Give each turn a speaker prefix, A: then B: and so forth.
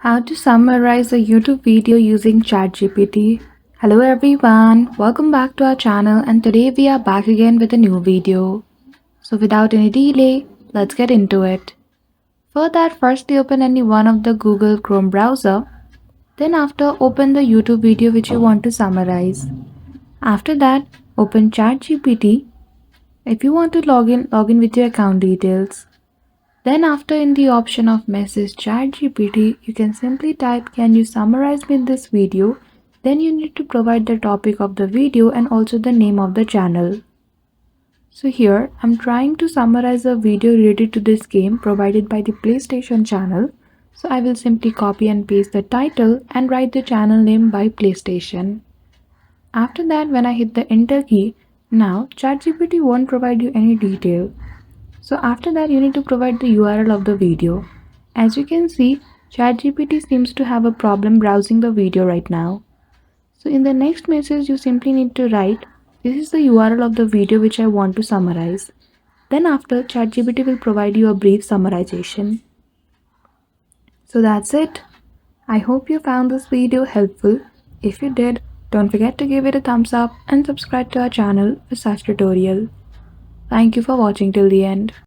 A: How to summarize a YouTube video using ChatGPT. Hello everyone, welcome back to our channel and today we are back again with a new video. So without any delay, let's get into it. For that, firstly open any one of the Google Chrome browser. Then after, open the YouTube video which you want to summarize. After that, open ChatGPT. If you want to log in with your account details. Then after, in the option of message ChatGPT, you can simply type, "Can you summarize me this video?" Then you need to provide the topic of the video and also the name of the channel. So here I'm trying to summarize a video related to this game provided by the PlayStation channel. So I will simply copy and paste the title and write the channel name by PlayStation. After that, when I hit the enter key, now ChatGPT won't provide you any detail. So after that, you need to provide the URL of the video. As you can see, ChatGPT seems to have a problem browsing the video right now. So in the next message, you simply need to write, "This is the URL of the video which I want to summarize." Then after, ChatGPT will provide you a brief summarization. So that's it. I hope you found this video helpful. If you did, don't forget to give it a thumbs up and subscribe to our channel for such tutorial. Thank you for watching till the end.